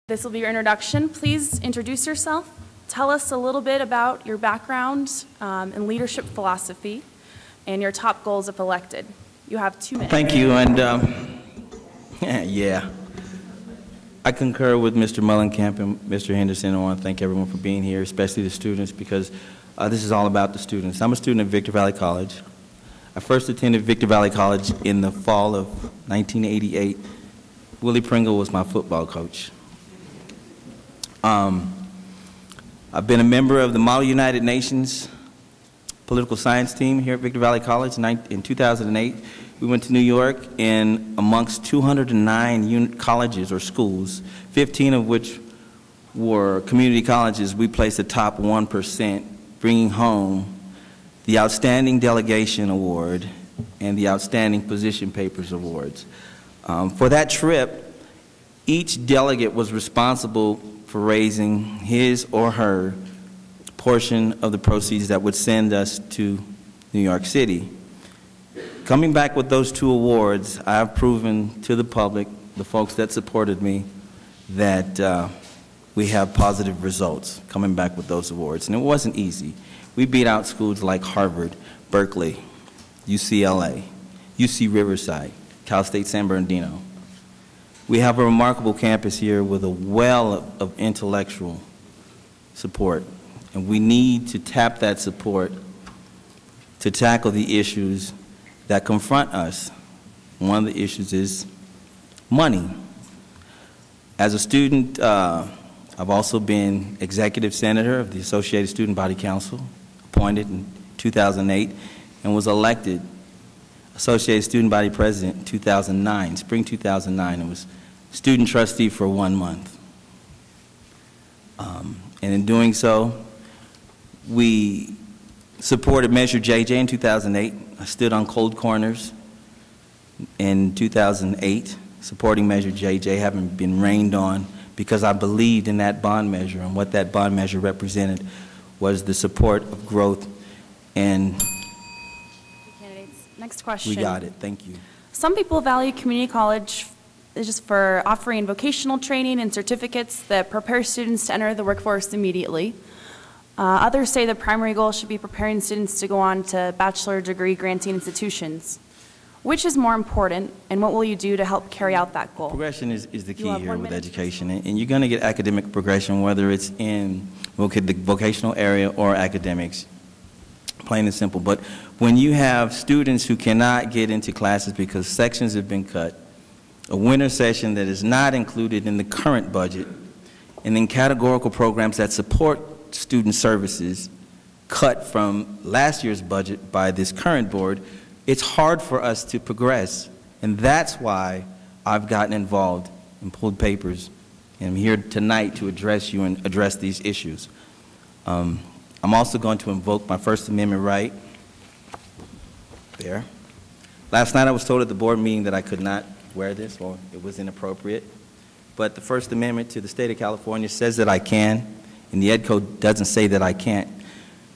This will be your introduction. Please introduce yourself. Tell us a little bit about your background and leadership philosophy and your top goals if elected. You have 2 minutes. Thank you, and yeah, I concur with Mr. Mullenkamp and Mr. Henderson. I want to thank everyone for being here, especially the students, because this is all about the students. I'm a student at Victor Valley College. I first attended Victor Valley College in the fall of 1988. Willie Pringle was my football coach. I've been a member of the Model United Nations political science team here at Victor Valley College in 2008. We went to New York, and amongst 209 colleges or schools, 15 of which were community colleges, we placed the top 1%, bringing home the Outstanding Delegation Award and the Outstanding Position Papers Awards. For that trip, each delegate was responsible for raising his or her portion of the proceeds that would send us to New York City. Coming back with those 2 awards, I have proven to the public, the folks that supported me, that we have positive results coming back with those awards. And it wasn't easy. We beat out schools like Harvard, Berkeley, UCLA, UC Riverside, Cal State San Bernardino. We have a remarkable campus here with a well of intellectual support, and we need to tap that support to tackle the issues that confront us. One of the issues is money. As a student, I've also been executive senator of the Associated Student Body Council, appointed in 2008, and was elected Associated Student Body President in 2009, spring 2009, and was student trustee for 1 month. And in doing so, we supported Measure JJ in 2008. I stood on cold corners in 2008, supporting Measure JJ, having been rained on, because I believed in that bond measure, and what that bond measure represented was the support of growth. And next question. We got it. Thank you. Some people value community college just for offering vocational training and certificates that prepare students to enter the workforce immediately. Others say the primary goal should be preparing students to go on to bachelor degree granting institutions. Which is more important, and what will you do to help carry out that goal? Progression is the key here with education, and you're going to get academic progression, whether it's in the vocational area or academics, plain and simple. But when you have students who cannot get into classes because sections have been cut, a winter session that is not included in the current budget, and then categorical programs that support student services cut from last year's budget by this current board, it's hard for us to progress. And that's why I've gotten involved and pulled papers, and I'm here tonight to address you and address these issues. I'm also going to invoke my First Amendment right there. Last night I was told at the board meeting that I could not wear this, or it was inappropriate. But the First Amendment to the state of California says that I can, and the Ed Code doesn't say that I can't.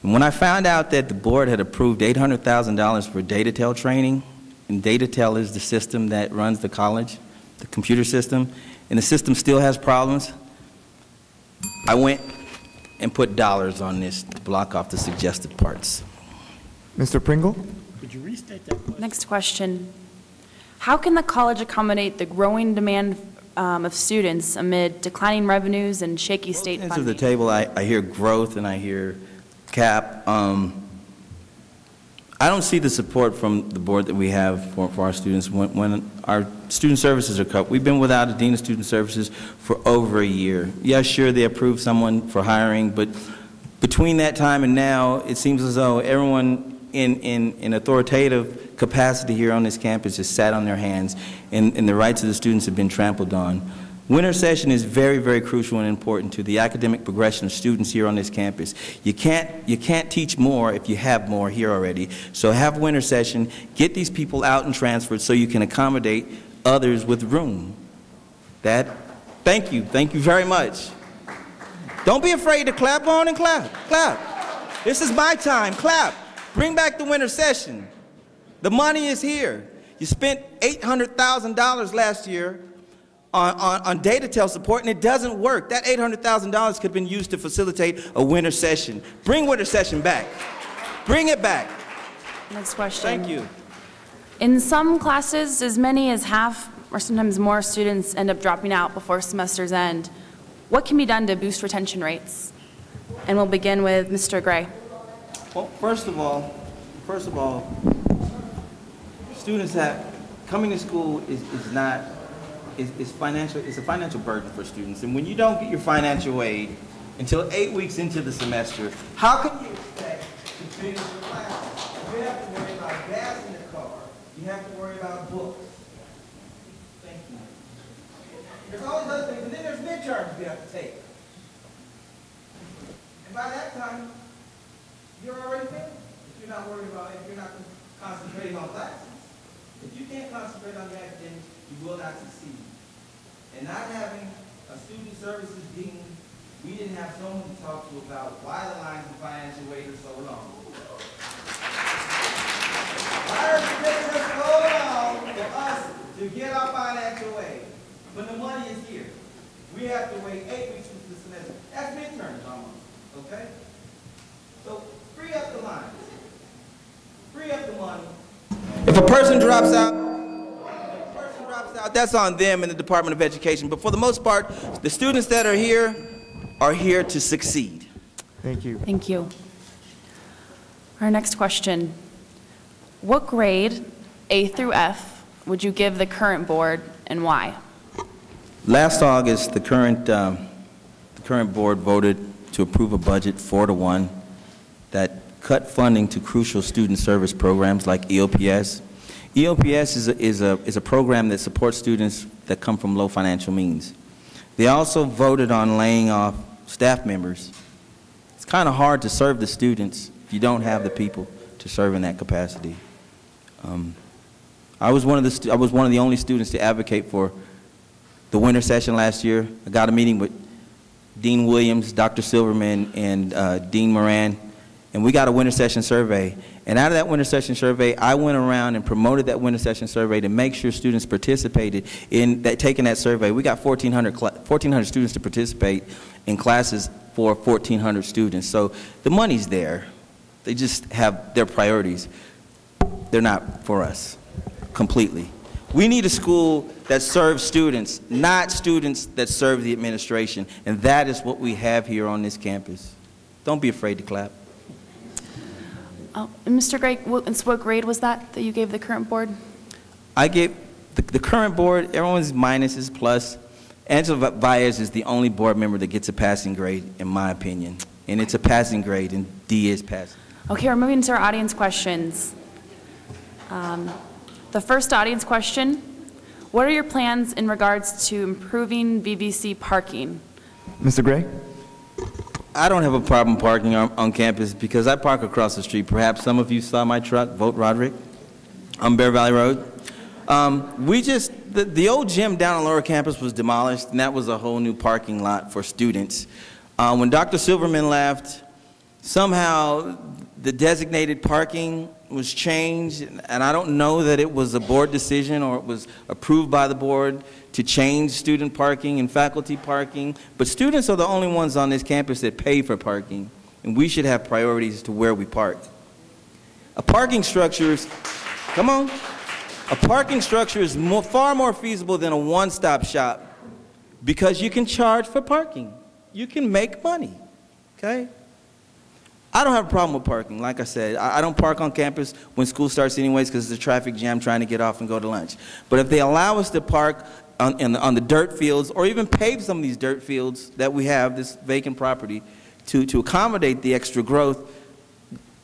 And when I found out that the board had approved $800,000 for DataTel training, and DataTel is the system that runs the college, the computer system, and the system still has problems, I went and put dollars on this to block off the suggested parts. Mr. Pringle? Could you restate that question? Next question. How can the college accommodate the growing demand of students amid declining revenues and shaky state funding? To the table, I hear growth and I hear cap. I don't see the support from the board that we have for our students when our student services are cut. We've been without a dean of student services for over a year. Yeah, sure, they approved someone for hiring, but between that time and now, it seems as though everyone in authoritative capacity here on this campus has sat on their hands, and the rights of the students have been trampled on. Winter session is very, very crucial and important to the academic progression of students here on this campus. You can't teach more if you have more here already. So have winter session, get these people out and transferred so you can accommodate others with room. Thank you very much. Don't be afraid to clap on and clap, clap. This is my time, clap. Bring back the winter session. The money is here. You spent $800,000 last year on data support, and it doesn't work. That $800,000 could have been used to facilitate a winter session. Bring winter session back. Bring it back. Next question. Thank you. In some classes, as many as half or sometimes more students end up dropping out before semesters end. What can be done to boost retention rates? And we'll begin with Mr. Gray. Well, first of all, students coming to school is a financial burden for students. And when you don't get your financial aid until 8 weeks into the semester, how can you expect to finish your classes? You have to worry about gas in the car. You have to worry about books. Thank you. There's all these other things, and then there's midterms you have to take. And by that time, you're already finished. If you're not concentrating on classes. If you can't concentrate on your academics, you will not succeed. And not having a student services dean, we didn't have someone to talk to about why the lines of financial aid are so long. Why are the business so long for us to get our financial aid when the money is here? We have to wait 8 weeks into the semester. That's midterms almost, okay? So free up the lines. Free up the money. If a person drops out, that's on them in the Department of Education. But for the most part, the students that are here to succeed. Thank you. Thank you. Our next question. What grade, A through F, would you give the current board and why? Last August, the current board voted to approve a budget 4-to-1 that cut funding to crucial student service programs like EOPS. EOPS is a program that supports students that come from low financial means. They also voted on laying off staff members. It's kind of hard to serve the students if you don't have the people to serve in that capacity. I was one of the only students to advocate for the winter session last year. I got a meeting with Dean Williams, Dr. Silverman, and Dean Moran, and we got a winter session survey. And out of that winter session survey, I went around and promoted that winter session survey to make sure students participated in taking that survey. We got 1,400 students to participate in classes for 1,400 students. So the money's there. They just have their priorities. They're not for us completely. We need a school that serves students, not students that serve the administration. And that is what we have here on this campus. Don't be afraid to clap. And Mr. Gray, what grade was that you gave the current board? I gave the current board, everyone's minus is plus. Angela Baez is the only board member that gets a passing grade, in my opinion. And it's a passing grade, and D is passing. Okay, we're moving to our audience questions. The first audience question, what are your plans in regards to improving VVC parking? Mr. Gray? I don't have a problem parking on campus because I park across the street. Perhaps some of you saw my truck, Vote Roderick, on Bear Valley Road. The old gym down on Lower Campus was demolished, and that was a whole new parking lot for students. When Dr. Silverman left, somehow the designated parking was changed, and I don't know that it was a board decision or it was approved by the board to change student parking and faculty parking, but students are the only ones on this campus that pay for parking, and we should have priorities to where we park. A parking structure is, come on, a parking structure is far more feasible than a one-stop shop because you can charge for parking. You can make money, okay? I don't have a problem with parking. Like I said, I don't park on campus when school starts anyways because it's a traffic jam trying to get off and go to lunch. But if they allow us to park on the dirt fields or even pave some of these dirt fields that we have, this vacant property, to accommodate the extra growth,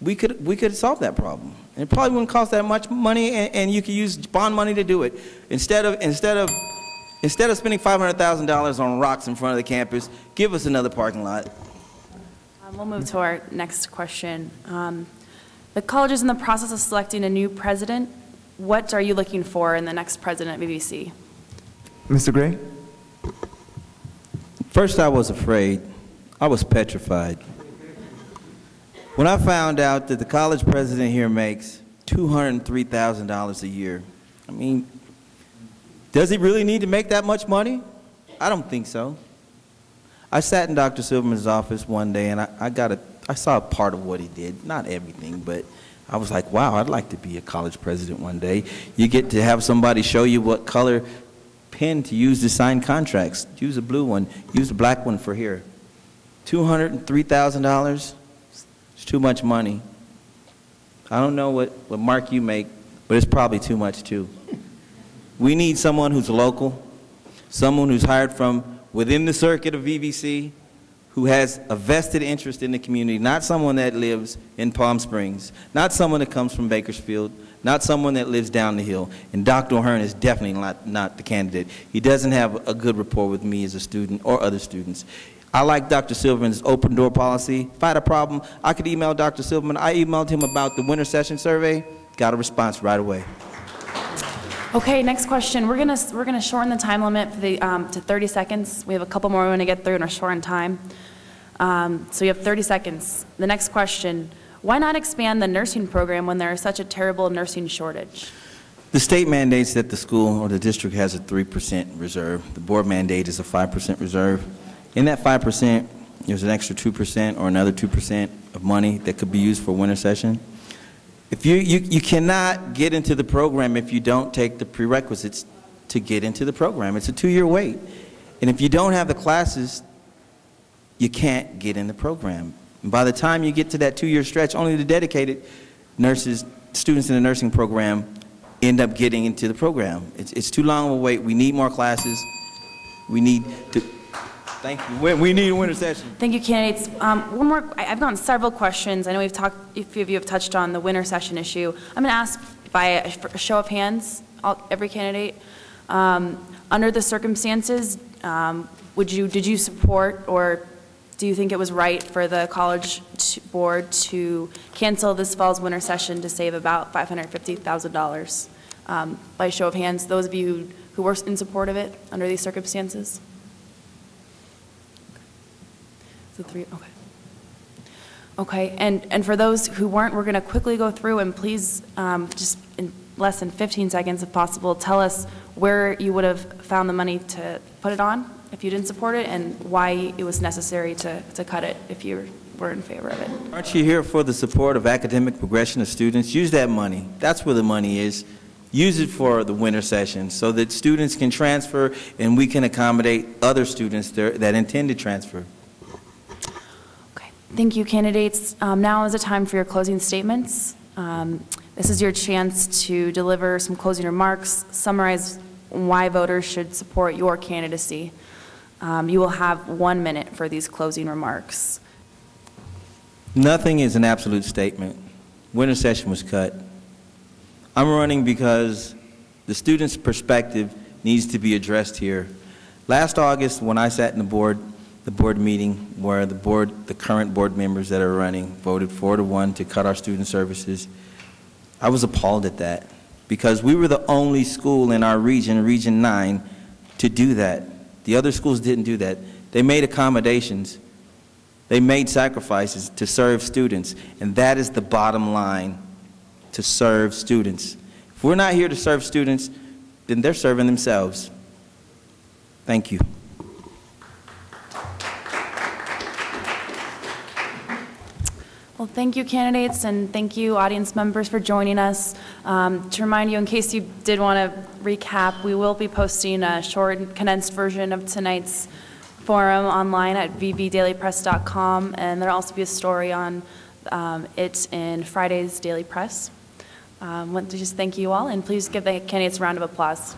we could solve that problem. And it probably wouldn't cost that much money, and you could use bond money to do it. Instead of spending $500,000 on rocks in front of the campus, give us another parking lot. We'll move to our next question. The college is in the process of selecting a new president. What are you looking for in the next president at VVC? Mr. Gray? First, I was afraid. I was petrified. When I found out that the college president here makes $203,000 a year, I mean, Does he really need to make that much money? I don't think so. I sat in Dr. Silverman's office one day, and I saw a part of what he did, not everything, but I was like, wow, I'd like to be a college president one day. You get to have somebody show you what color pen to use to sign contracts. Use a blue one, use a black one for here. $203,000, it's too much money. I don't know what mark you make, but it's probably too much too. We need someone who's local, someone who's hired from within the circuit of VVC, who has a vested interest in the community, not someone that lives in Palm Springs, not someone that comes from Bakersfield, not someone that lives down the hill. And Dr. O'Hearn is definitely not the candidate. He doesn't have a good rapport with me as a student or other students. I like Dr. Silverman's open door policy. If I had a problem, I could email Dr. Silverman. I emailed him about the winter session survey, got a response right away. Okay, next question. We're gonna shorten the time limit for to 30 seconds. We have a couple more we want to get through in a short time. So you have 30 seconds. The next question: why not expand the nursing program when there is such a terrible nursing shortage? The state mandates that the school or the district has a 3% reserve. The board mandate is a 5% reserve. In that 5%, there's an extra 2% or another 2% of money that could be used for winter session. If you cannot get into the program if you don't take the prerequisites to get into the program. It's a 2-year wait. And if you don't have the classes, you can't get in the program. And by the time you get to that 2-year stretch, only the dedicated nurses, students in the nursing program end up getting into the program. It's too long of a wait. We need more classes. We need to... Thank you. We need a winter session. Thank you, candidates. One more. I've gotten several questions. I know a few of you have touched on the winter session issue. I'm going to ask by a show of hands, every candidate. Under the circumstances, did you support or do you think it was right for the college board to cancel this fall's winter session to save about $550,000? By a show of hands, those of you who were in support of it under these circumstances? The 3, okay. Okay, and for those who weren't, we're going to quickly go through and please, just in less than 15 seconds if possible, tell us where you would have found the money to put it on if you didn't support it and why it was necessary to cut it if you were in favor of it. Aren't you here for the support of academic progression of students? Use that money. That's where the money is. Use it for the winter session so that students can transfer and we can accommodate other students that intend to transfer. Thank you, candidates. Now is the time for your closing statements. This is your chance to deliver some closing remarks, summarize why voters should support your candidacy. You will have 1 minute for these closing remarks. Nothing is an absolute statement. Winter session was cut. I'm running because the student's perspective needs to be addressed here. Last August, when I sat in the board meeting where the current board members that are running voted 4-1 to cut our student services, I was appalled at that because we were the only school in our region, Region 9, to do that. The other schools didn't do that. They made accommodations. They made sacrifices to serve students, and that is the bottom line, to serve students. If we're not here to serve students, then they're serving themselves. Thank you. Well, thank you, candidates, and thank you, audience members, for joining us. To remind you, in case you did want to recap, we will be posting a short, condensed version of tonight's forum online at vvdailypress.com, and there'll also be a story on it in Friday's Daily Press. I want to just thank you all, and please give the candidates a round of applause.